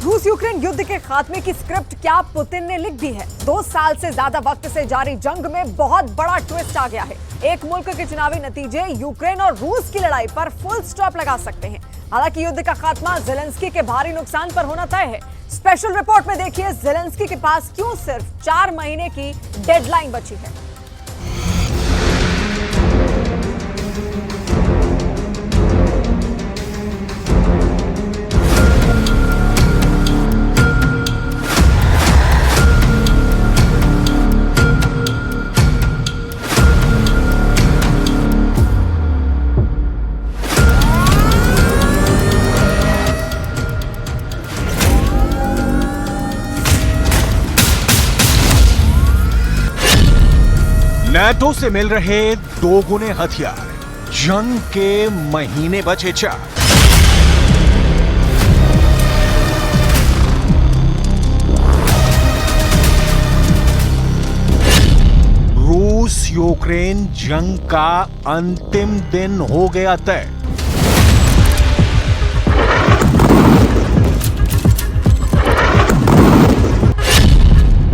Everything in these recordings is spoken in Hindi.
रूस यूक्रेन युद्ध के खात्मे की स्क्रिप्ट क्या पुतिन ने लिख दी है? 2 साल से ज्यादा वक्त से जारी जंग में बहुत बड़ा ट्विस्ट आ गया है। एक मुल्क के चुनावी नतीजे यूक्रेन और रूस की लड़ाई पर फुल स्टॉप लगा सकते हैं। हालांकि युद्ध का खात्मा जेलेंस्की के भारी नुकसान पर होना तय है। स्पेशल रिपोर्ट में देखिए जेलेंस्की के पास क्यों सिर्फ 4 महीने की डेडलाइन बची है। नाटो से मिल रहे 2 गुने हथियार, जंग के महीने बचे 4। रूस यूक्रेन जंग का अंतिम दिन हो गया तय।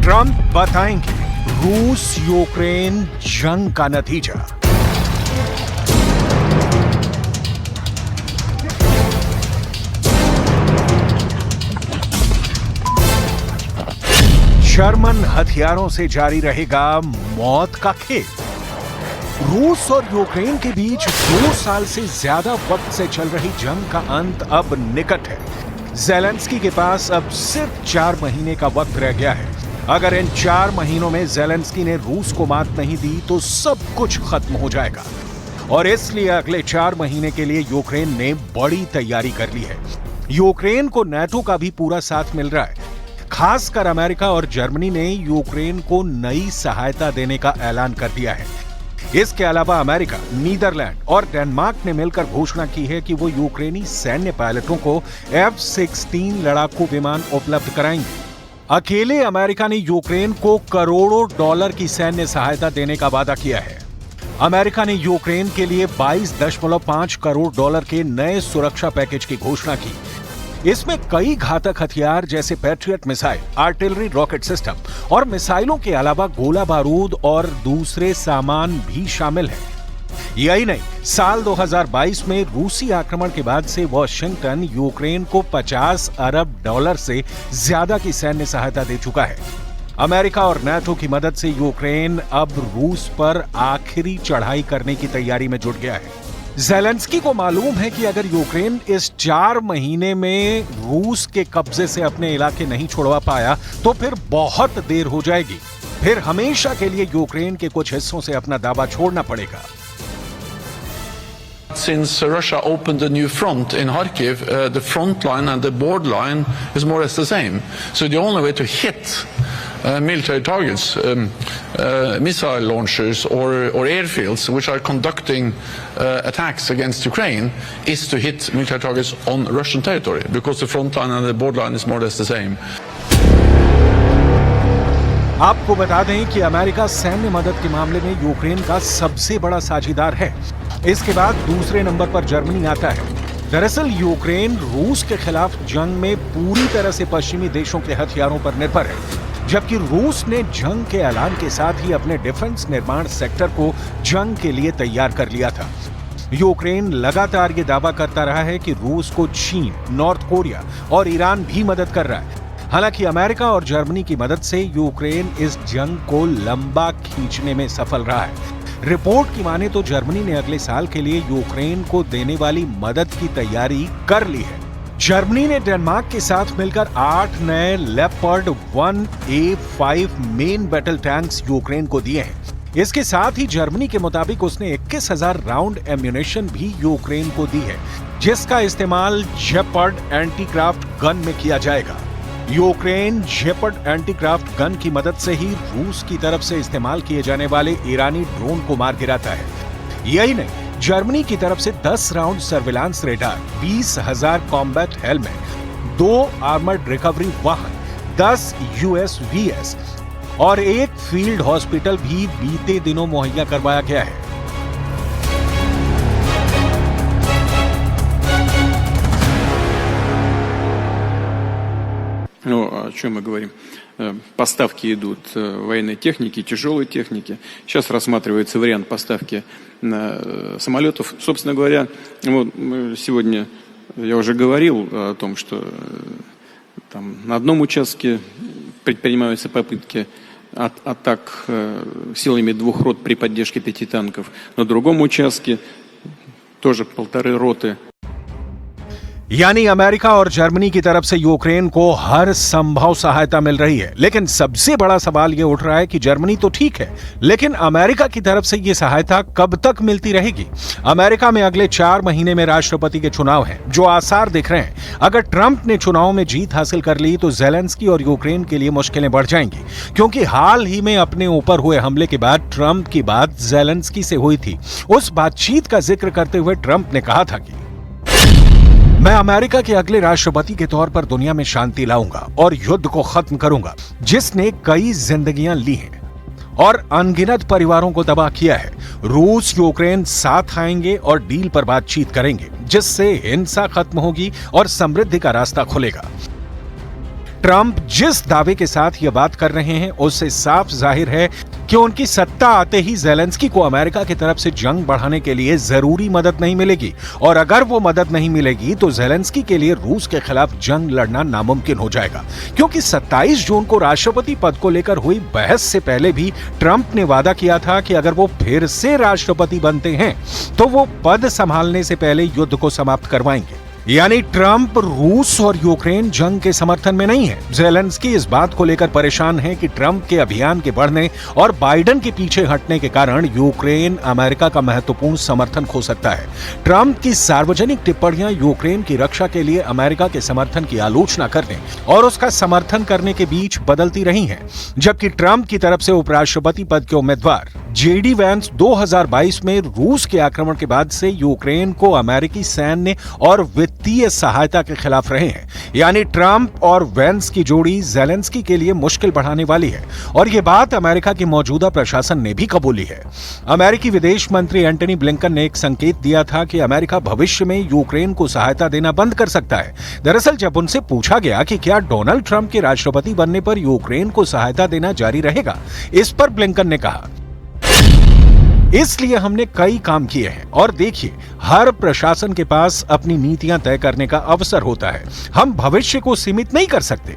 ट्रंप बताएंगे रूस यूक्रेन जंग का नतीजा। जर्मन हथियारों से जारी रहेगा मौत का खेल। रूस और यूक्रेन के बीच 2 साल से ज्यादा वक्त से चल रही जंग का अंत अब निकट है। जेलेंस्की के पास अब सिर्फ 4 महीने का वक्त रह गया है। अगर इन 4 महीनों में जेलेंस्की ने रूस को मात नहीं दी तो सब कुछ खत्म हो जाएगा। और इसलिए अगले 4 महीने के लिए यूक्रेन ने बड़ी तैयारी कर ली है। यूक्रेन को नाटो का भी पूरा साथ मिल रहा है। खासकर अमेरिका और जर्मनी ने यूक्रेन को नई सहायता देने का ऐलान कर दिया है। इसके अलावा अमेरिका, नीदरलैंड और डेनमार्क ने मिलकर घोषणा की है कि वो यूक्रेनी सैन्य पायलटों को F-16 लड़ाकू विमान उपलब्ध कराएंगे। अकेले अमेरिका ने यूक्रेन को करोड़ों डॉलर की सैन्य सहायता देने का वादा किया है। अमेरिका ने यूक्रेन के लिए 22.5 करोड़ डॉलर के नए सुरक्षा पैकेज की घोषणा की। इसमें कई घातक हथियार जैसे patriot missile, artillery rocket system और मिसाइलों के अलावा गोला बारूद और दूसरे सामान भी शामिल है। यही नहीं, साल 2022 में रूसी आक्रमण के बाद से वॉशिंगटन यूक्रेन को 50 अरब डॉलर से ज्यादा की सैन्य सहायता दे चुका है। अमेरिका और नाटो की मदद से यूक्रेन अब रूस पर आखिरी चढ़ाई करने की तैयारी में जुट गया है। जेलेंस्की को मालूम है कि अगर यूक्रेन इस 4 महीने में रूस के कब्जे से अपने इलाके नहीं छुड़वा पाया तो फिर बहुत देर हो जाएगी। फिर हमेशा के लिए यूक्रेन के कुछ हिस्सों से अपना दावा छोड़ना पड़ेगा। Since Russia opened a new front in Kharkiv, the front line and the board line is more or less the same. So the only way to hit military targets, missile launchers or airfields which are conducting attacks against Ukraine is to hit military targets on Russian territory, because the front line and the board line is more or less the same. आपको बता दें कि अमेरिका सैन्य मदद के मामले में यूक्रेन का सबसे बड़ा साझेदार है। इसके बाद दूसरे नंबर पर जर्मनी आता है। दरअसल यूक्रेन रूस के खिलाफ जंग में पूरी तरह से पश्चिमी देशों के हथियारों पर निर्भर है, जबकि रूस ने जंग के ऐलान के साथ ही अपने डिफेंस निर्माण सेक्टर को जंग के लिए तैयार कर लिया था। यूक्रेन लगातार ये दावा करता रहा है कि रूस को चीन, नॉर्थ कोरिया और ईरान भी मदद कर रहा है। हालांकि अमेरिका और जर्मनी की मदद से यूक्रेन इस जंग को लंबा खींचने में सफल रहा है। रिपोर्ट की माने तो जर्मनी ने अगले साल के लिए यूक्रेन को देने वाली मदद की तैयारी कर ली है। जर्मनी ने डेनमार्क के साथ मिलकर 8 नए leopard 1A5 main battle tanks Ukraine को दिए हैं। इसके साथ ही जर्मनी के मुताबिक उसने 21,000 राउंड एम्यूनेशन भी यूक्रेन को दी है, जिसका इस्तेमाल जेपर्ड एंटीक्राफ्ट गन में किया जाएगा। यूक्रेन जेपर्ड एंटीक्राफ्ट गन की मदद से ही रूस की तरफ से इस्तेमाल किए जाने वाले ईरानी ड्रोन को मार गिराता है। यही नहीं, जर्मनी की तरफ से 10 round surveillance radar, 20,000 combat helmet, 2 armoured recovery वाहन, 10 USVS और 1 फील्ड हॉस्पिटल भी बीते दिनों मुहैया करवाया गया है। Ну, о чем мы говорим? Поставки идут военной техники, тяжелой техники. Сейчас рассматривается вариант поставки самолетов. Собственно говоря, вот сегодня я уже говорил о том, что там на одном участке предпринимаются попытки атак силами 2 рот при поддержке 5 танков. На другом участке тоже 1,5 роты. यानी अमेरिका और जर्मनी की तरफ से यूक्रेन को हर संभव सहायता मिल रही है। लेकिन सबसे बड़ा सवाल यह उठ रहा है कि जर्मनी तो ठीक है, लेकिन अमेरिका की तरफ से यह सहायता कब तक मिलती रहेगी? अमेरिका में अगले 4 महीने में राष्ट्रपति के चुनाव हैं, जो आसार दिख रहे हैं। अगर ट्रंप ने चुनाव में जीत हासिल कर ली तो ज़ेलेंस्की और यूक्रेन के लिए मुश्किलें बढ़ जाएंगी, क्योंकि हाल ही में अपने ऊपर हुए हमले के बाद ट्रंप की बात ज़ेलेंस्की से हुई थी। उस बातचीत का जिक्र करते हुए ट्रंप ने कहा था कि मैं अमेरिका के अगले राष्ट्रपति के तौर पर दुनिया में शांति लाऊंगा और युद्ध को खत्म करूंगा, जिसने कई जिंदगियां ली हैं और अनगिनत परिवारों को तबाह किया है। रूस यूक्रेन साथ आएंगे और डील पर बातचीत करेंगे, जिससे हिंसा खत्म होगी और समृद्धि का रास्ता खुलेगा। ट्रंप जिस दावे के साथ यह बात कर रहे हैं, उससे साफ जाहिर है कि उनकी सत्ता आते ही ज़ेलेंस्की को अमेरिका की तरफ से जंग बढ़ाने के लिए जरूरी मदद नहीं मिलेगी, और अगर वो मदद नहीं मिलेगी तो ज़ेलेंस्की के लिए रूस के खिलाफ जंग लड़ना नामुमकिन हो जाएगा। क्योंकि 27 जून को राष्ट्रपति पद को लेकर हुई बहस से पहले भी ट्रंप ने वादा किया था कि अगर वो फिर से राष्ट्रपति बनते हैं तो वो पद संभालने से पहले युद्ध को समाप्त करवाएंगे। यानी ट्रंप रूस और यूक्रेन जंग के समर्थन में नहीं है। ज़ेलेंस्की इस बात को लेकर परेशान है कि ट्रंप के अभियान के बढ़ने और बाइडेन के पीछे हटने के कारण यूक्रेन अमेरिका का महत्वपूर्ण समर्थन खो सकता है। ट्रंप की सार्वजनिक टिप्पणियां यूक्रेन की रक्षा के लिए अमेरिका के समर्थन की आलोचना करने और उसका समर्थन करने के बीच बदलती रही हैं, जबकि ट्रंप की तरफ से उपराष्ट्रपति पद के उम्मीदवार जेडी वैंस 2022 में रूस के आक्रमण के बाद से यूक्रेन को अमेरिकी सैन्य और वित्तीय सहायता के खिलाफ रहे हैं। यानी ट्रंप और वैंस की जोड़ी ज़ेलेंस्की के लिए मुश्किल बढ़ाने वाली है, और यह बात अमेरिका के मौजूदा प्रशासन ने भी कबूली है। अमेरिकी विदेश मंत्री एंटनी ब्लिंकन ने एक संकेत दिया था कि अमेरिका भविष्य में यूक्रेन को सहायता देना बंद कर सकता है। दरअसल जब उनसे पूछा गया कि क्या डोनाल्ड ट्रंप के राष्ट्रपति बनने पर यूक्रेन को सहायता देना जारी रहेगा, इस पर ब्लिंकन ने कहा, इसलिए हमने कई काम किए हैं, और देखिए हर प्रशासन के पास अपनी नीतियां तय करने का अवसर होता है। हम भविष्य को सीमित नहीं कर सकते।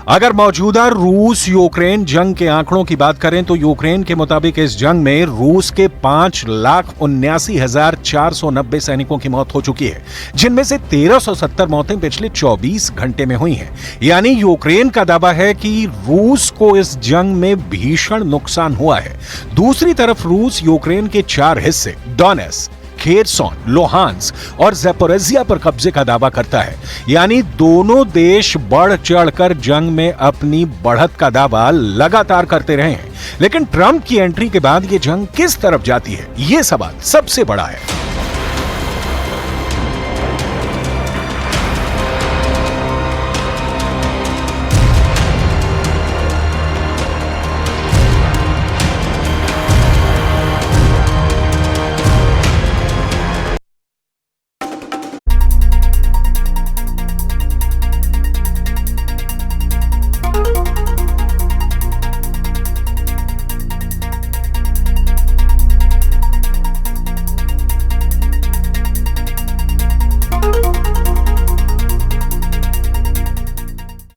अगर मौजूदा रूस यूक्रेन जंग के आंकड़ों की बात करें तो यूक्रेन के मुताबिक इस जंग में रूस के 5,79,490 सैनिकों की मौत हो चुकी है, जिनमें से 1370 मौतें पिछले 24 घंटे में हुई हैं। यानी यूक्रेन का दावा है कि रूस को इस जंग में भीषण नुकसान हुआ है। दूसरी तरफ रूस यूक्रेन के 4 हिस्से डोनेट्स्क, खेरसोन, लोहांस्क और ज़ैपोरिज़िया पर कब्जे का दावा करता है। यानी दोनों देश बढ़ चढ़कर जंग में अपनी बढ़त का दावा लगातार करते रहे हैं। लेकिन ट्रंप की एंट्री के बाद ये जंग किस तरफ जाती है, ये सवाल सबसे बड़ा है।